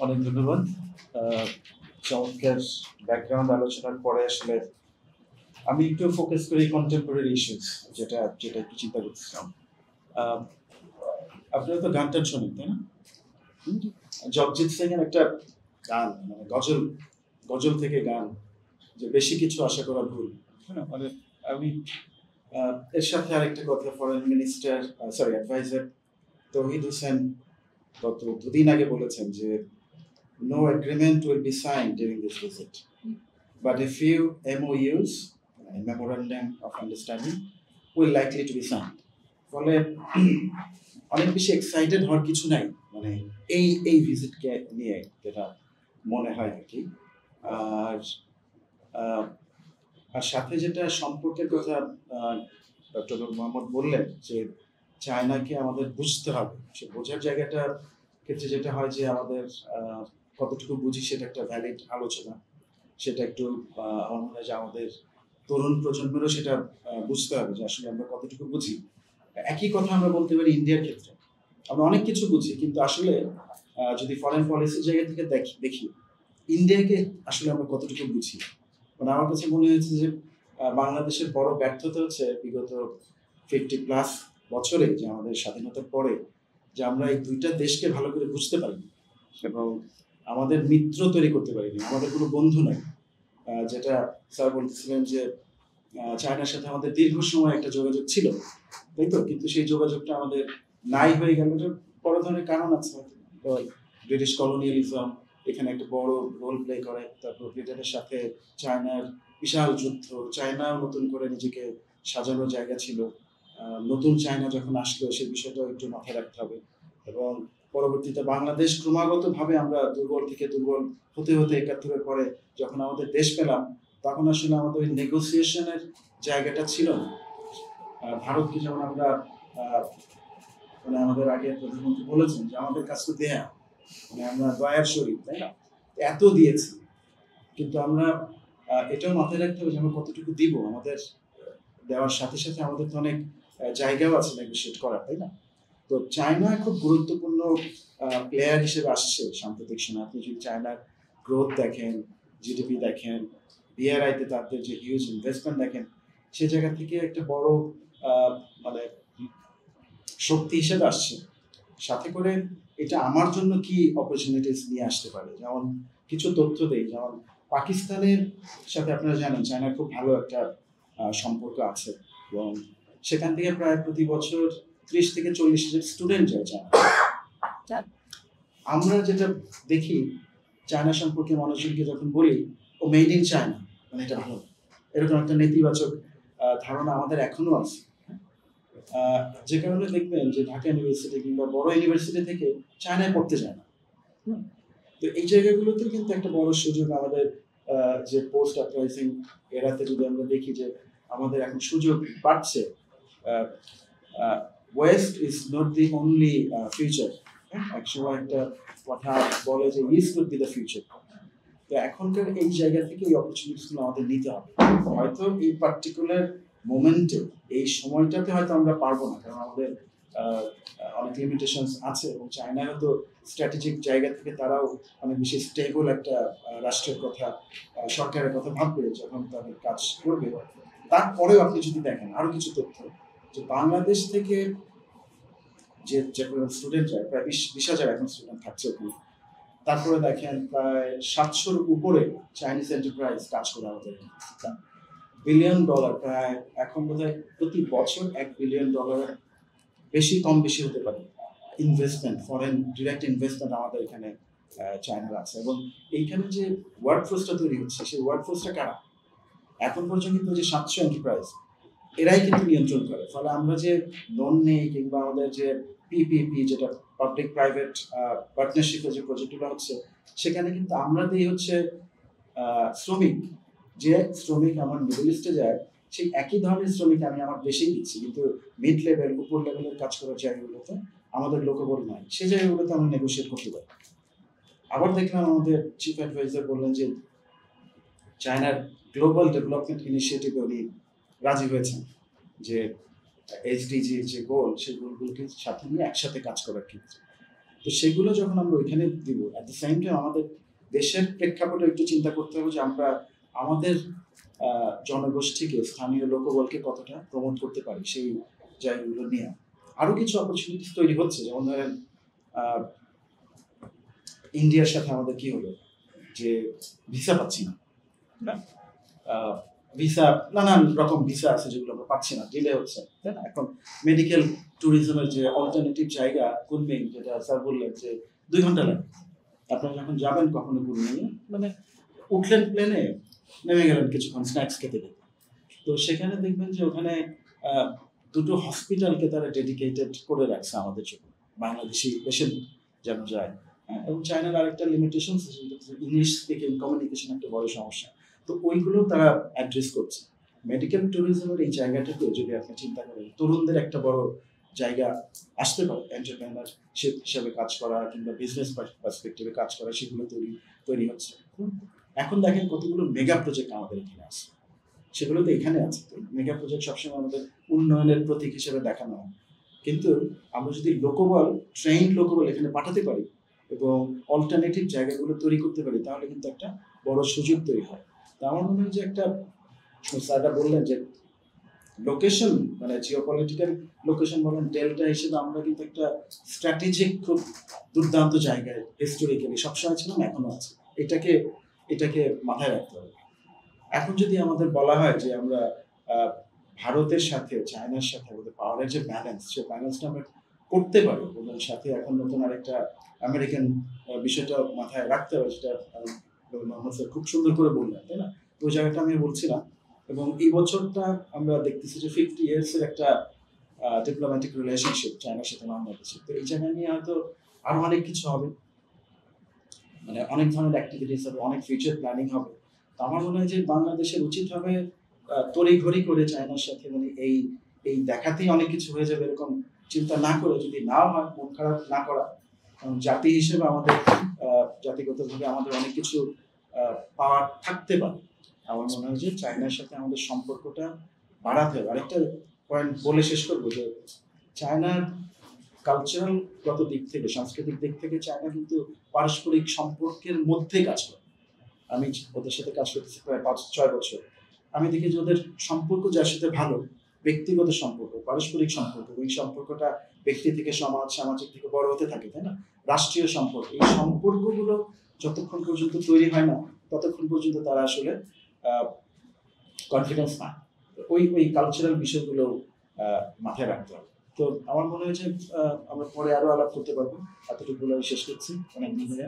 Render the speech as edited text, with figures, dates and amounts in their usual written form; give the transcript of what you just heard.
অনেক ধন্যবাদ। চমৎকার ব্যাকগ্রাউন্ড আলোচনার পরে আসলে আমি একটু ফোকাস করি কন্টেম্পোরারি ইস্যুস, যেটা একটু চিন্তা করতেছিলাম। আপনারা তো গান টান শোনেন, তাই না? জগজিৎ সিং এর একটা গান, মানে গজল থেকে গান, যে বেশি কিছু আশা করা ভুল। হ্যাঁ, মানে আমি এর সাথে আরেকটা কথা, ফরেন মিনিস্টার অ্যাডভাইজার তৌহিদ হোসেন গত দুদিন আগে বলেছেন যে no agreement will be signed during this visit, but a few MOUs, memorandum of understanding, will likely to be signed. ফলে অনেক বেশি এক্সাইটেড হওয়ার কিছু নাই, মানে এই ভিজিটকে নিয়ে, যেটা মনে হয় আর কি। আর সাথে যেটা সম্পর্কের কথা ডক্টর মোহাম্মদ বললেন, যে চায়নাকে আমাদের বুঝতে হবে। সে বোঝার জায়গাটা ক্ষেত্রে যেটা হয় যে আমাদের কতটুকু বুঝি সেটা একটা ভ্যালিড আলোচনা। সেটা একটু আমার মনে হয় যে আমাদের তরুণ প্রজন্মেরও সেটা বুঝতে হবে যে আসলে আমরা কতটুকু বুঝি। একই কথা আমরা বলতে পারি ইন্ডিয়ার ক্ষেত্রে। আমরা অনেক কিছু বুঝি, কিন্তু আসলে যদি ফরেন পলিসির জায়গা থেকে দেখি ইন্ডিয়াকে আসলে আমরা কতটুকু বুঝি। মানে আমার কাছে মনে হয়েছে যে বাংলাদেশের বড় ব্যর্থতা হচ্ছে বিগত 50+ বছরে, যে আমাদের স্বাধীনতার পরে, যে আমরা এই দুইটা দেশকে ভালো করে বুঝতে পারিনি এবং আমাদের মিত্র তৈরি করতে পারিনি, আমাদের কোনো বন্ধু নাই। যেটা স্যার বলতেছিলেন যে চায়নার সাথে আমাদের দীর্ঘ সময় একটা যোগাযোগ ছিল, তাই তো, কিন্তু সেই যোগাযোগটা আমাদের নাই হয়ে গেল। এটার বড় ধরনের কারণ আছে। ব্রিটিশ কলোনিয়ালিজম এখানে একটা বড় রোল প্লে করে। তারপর ব্রিটেনের সাথে চায়নার বিশাল যুদ্ধ, চায়নাও নতুন করে নিজেকে সাজানোর জায়গা ছিল। নতুন চায়না যখন আসলো সেই বিষয়টাও একটু মাথায় রাখতে হবে। এবং পরবর্তীতে বাংলাদেশ ক্রমাগতভাবে আমরা দুর্বল থেকে দুর্বল হতে হতে ৭১-এর পরে যখন আমাদের দেশ পেলাম, তখন আসলে আমাদের ওই নেগোসিয়েশনের জায়গাটা ছিল না। ভারতকে যেমন আমরা মানে আমাদের আগে প্রধানমন্ত্রী বলেছেন যে আমাদের কাছে তো দেয়া, মানে আমরা দয়ার শরীর, তাই না? এত দিয়েছি, কিন্তু আমরা এটাও মাথায় রাখতে হবে যে আমরা কতটুকু দিব। আমাদের দেওয়ার সাথে সাথে আমাদের তো অনেক জায়গাও আছে নেগোসিয়েট করার, তাই না? তো চায়না খুব গুরুত্বপূর্ণ প্লেয়ার হিসেবে আসছে সাম্প্রতিক সময়। আপনি যদি চায়নার গ্রোথ দেখেন, জিডিপি দেখেন, বিআরআইতে তাদের যে হিউজ ইনভেস্টমেন্ট দেখেন, সে জায়গা থেকে একটা বড় মানে শক্তি হিসেবে আসছে। সাথে করে এটা আমার জন্য কি অপরচুনিটিস নিয়ে আসতে পারে, যেমন কিছু তথ্য দেই। যেমন পাকিস্তানের সাথে আপনারা জানেন চায়নার খুব ভালো একটা সম্পর্ক আছে, এবং সেখান থেকে প্রায় প্রতি বছর 30 থেকে 40,000 স্টুডেন্ট যায় চায়না। আমরা যেটা দেখি চায়না সম্পর্কে মানুষজনকে যখন বলি ও মেড ইন চায়না, মানে এটা ভালো, এরকম একটা নেতিবাচক ধারণা আমাদের এখনো আছে। যে কারণে দেখবেন যে ঢাকা ইউনিভার্সিটি কিংবা বড় ইউনিভার্সিটি থেকে চায়নায় পড়তে যায় না। তো এই জায়গাগুলোতে কিন্তু একটা বড় সুযোগ আমাদের, যে পোস্ট আপরাইজিং এরাতে যদি আমরা দেখি যে আমাদের এখন সুযোগ বাড়ছে। West is not the only future. একসময় একটা কথা বলে যে east would be the future. তো এখনকার এই জায়গা থেকে এই অপরচুনিটিসগুলো আমাদের নিতে হবে। হয়তো এই পার্টিকুলার মোমেন্টে, এই সময়টাতে হয়তো আমরা পারবো না, কারণ আমাদের অনেক লিমিটেশনস আছে, এবং চায়না হয়তো স্ট্র্যাটেজিক জায়গা থেকে তারাও অনেক বেশি স্টেবল একটা রাষ্ট্রের কথা, সরকারের কথা ভাববে যখন তাদের কাজ করবে। তারপরেও আপনি যদি দেখেন আরো কিছু তথ্য, যে বাংলাদেশ থেকে যে স্টুডেন্ট যায় প্রায় 20,000 এখন স্টুডেন্ট থাকছে ওখানে। তারপরে দেখেন প্রায় 700-র উপরে চাইনিজ এন্টারপ্রাইজ কাজ করে আমাদের। $1 বিলিয়ন, প্রায় এখন বোধহয় প্রতি বছর $1 বিলিয়ন বেশি কম বেশি হতে পারে ইনভেস্টমেন্ট, ফরেন ডিরেক্ট ইনভেস্টমেন্ট আমাদের এখানে চায়নার আছে। এবং এইখানে যে ওয়ার্ক ফোর্সটা তৈরি হচ্ছে, সেই ওয়ার্ক ফোর্সটা কারা? এখন পর্যন্ত কিন্তু যে 700 এন্টারপ্রাইজ, এরাই কিন্তু নিয়ন্ত্রণ করে। ফলে আমরা যে লোন নেই কিংবা আমাদের যে পিপিপি, যেটা পাবলিক প্রাইভেট পার্টনারশিপের যে প্রজেক্টগুলো হচ্ছে, সেখানে কিন্তু আমরা দিই হচ্ছে শ্রমিক। যে শ্রমিক আমার মিডল ইস্টে যায়, সেই একই ধরনের শ্রমিক আমি আমার দেশেই দিচ্ছি, কিন্তু মিড লেভেল, উপর লেভেলের কাজ করার জায়গাগুলোতে আমাদের লোকবল নাই, সেই জায়গাগুলোতে আমরা নেগোশিয়েট করতে পারি। আবার দেখলাম আমাদের চিফ অ্যাডভাইজার বললেন যে চায়নার গ্লোবাল ডেভেলপমেন্ট ইনিশিয়েটিভে উনি রাজি হয়েছেন, যে এইচডিজির যে গোল, সেই গোলগুলোকে সাথে নিয়ে একসাথে কাজ করার ক্ষেত্রে। তো সেগুলো যখন আমরা ওইখানে দিব, অ্যাট দ্য সেম টাইম আমাদের দেশের প্রেক্ষাপটে একটু চিন্তা করতে হবে যে আমরা আমাদের জনগোষ্ঠীকে, স্থানীয় লোকবলকে কতটা প্রমোট করতে পারি সেই জায়গাগুলো নিয়ে। আরো কিছু অপরচুনিটিস তৈরি হচ্ছে, যেমন ধরেন ইন্ডিয়ার সাথে আমাদের কি হলো যে ভিসা পাচ্ছি না, ভিসা নানান রকম ভিসা আছে যেগুলো আমরা পাচ্ছি না, ডিলে হচ্ছে, তাই না? এখন মেডিকেল ট্যুরিজমের যে অল্টারনেটিভ জায়গা কুনমিং, যেটা স্যার বললেন যে 2 ঘন্টা লাগে, আপনারা যখন যাবেন কখনো কুনমিংয়ে, মানে উঠলেন প্লেনে, নেমে গেলেন কিছুক্ষণ স্ন্যাক্স খেতে খেতে, তো সেখানে দেখবেন যে ওখানে দুটো হসপিটালকে তারা ডেডিকেটেড করে রাখছে আমাদের জন্য, বাংলাদেশি পেশেন্ট যেন যায়। এবং চায়নার আরেকটা লিমিটেশন, ইংলিশ স্পিকিং কমিউনিকেশন একটা বড় সমস্যা, তো ওইগুলো তারা অ্যাড্রেস করছে। মেডিকেল ট্যুরিজমের এই জায়গাটাকে যদি আপনি চিন্তা করেন, তরুণদের একটা বড় জায়গা আসতে পারে, এন্টারপ্রেনারশিপ হিসেবে কাজ করা কিংবা বিজনেস পার্সপেক্টিভে কাজ করা, সেগুলো তৈরি হচ্ছে। এখন দেখেন কতগুলো মেগা প্রজেক্ট আমাদের এখানে আছে, সেগুলো তো এখানে আছে। মেগা প্রজেক্ট সবসময় আমাদের উন্নয়নের প্রতীক হিসেবে দেখানো হয়, কিন্তু আমরা যদি লোকবল, ট্রেইনড লোকবল এখানে পাঠাতে পারি এবং অল্টারনেটিভ জায়গাগুলো তৈরি করতে পারি, তাহলে কিন্তু একটা বড় সুযোগ তৈরি হয়। তো আমার মনে হয় যে একটা, স্যাররা বললেন যে লোকেশন, মানে জিওপলিটিক্যাল লোকেশন বলেন, ডেল্টা হিসেবে আমরা কিন্তু একটা স্ট্র্যাটেজিক খুব দুর্দান্ত জায়গায় হিস্টোরিক্যালি সবসময় ছিলাম, এখনো আছে। এটাকে মাথায় রাখতে হবে। এখন যদি আমাদের বলা হয় যে আমরা ভারতের সাথে, চায়নার সাথে আমাদের পাওয়ারের যে ব্যালেন্স, সেই ব্যালেন্সটা আমরা করতে পারি, এবং সাথে এখন নতুন আরেকটা আমেরিকান বিষয়টা মাথায় রাখতে হবে, যেটা মোহাম্মদ স্যার খুব সুন্দর করে বললেন, তাই না? তো ওই জায়গাটা আমি বলছিলাম। এবং এই বছরটা আমরা দেখতেছি যে 50 ইয়ার্সের একটা ডিপ্লোম্যাটিক রিলেশনশিপ চায়নার সাথে বাংলাদেশের। তো এই জায়গা নিয়ে হয়তো আরো অনেক কিছু হবে, মানে অনেক ধরনের অ্যাক্টিভিটিস হবে, অনেক ফিউচার প্ল্যানিং হবে। তো আমার মনে হয় যে বাংলাদেশের উচিত হবে তড়িঘড়ি করে চায়নার সাথে, মানে এই দেখাতেই অনেক কিছু হয়ে যাবে এরকম চিন্তা না করে, যদি নাও হয় মন খারাপ না করা। কারণ জাতি হিসেবে আমাদের, জাতিগতভাবে আমাদের অনেক কিছু পাওয়ার থাকতে পারে। আমার মনে হয় যে চায়নার সাথে আমাদের সম্পর্কটা বাড়াতে হবে। আরেকটা পয়েন্ট বলে শেষ করবো যে চায়নার কালচারাল গত দিক থেকে, সাংস্কৃতিক দিক থেকে চায়না কিন্তু পারস্পরিক সম্পর্কের মধ্যে কাজ করে। আমি ওদের সাথে কাজ করতেছি প্রায় 5-6 বছর। আমি দেখি যে ওদের সম্পর্ক যার সাথে ভালো, ব্যক্তিগত সম্পর্ক, পারস্পরিক সম্পর্ক, ওই সম্পর্কটা ব্যক্তি থেকে সমাজ, সামাজিক থেকে বড় হতে থাকে, তাই না? রাষ্ট্রীয় সম্পর্ক, এই সম্পর্কগুলো যতক্ষণ পর্যন্ত তৈরি হয় না, ততক্ষণ পর্যন্ত তারা আসলে কনফিডেন্স পায়। ওই কালচারাল বিষয়গুলো মাথায় রাখতে হবে। তো আমার মনে হয় যে আমরা পরে আরো আলাপ করতে পারবো। এতটুকু শেষ করছি, অনেক দিন ধরে।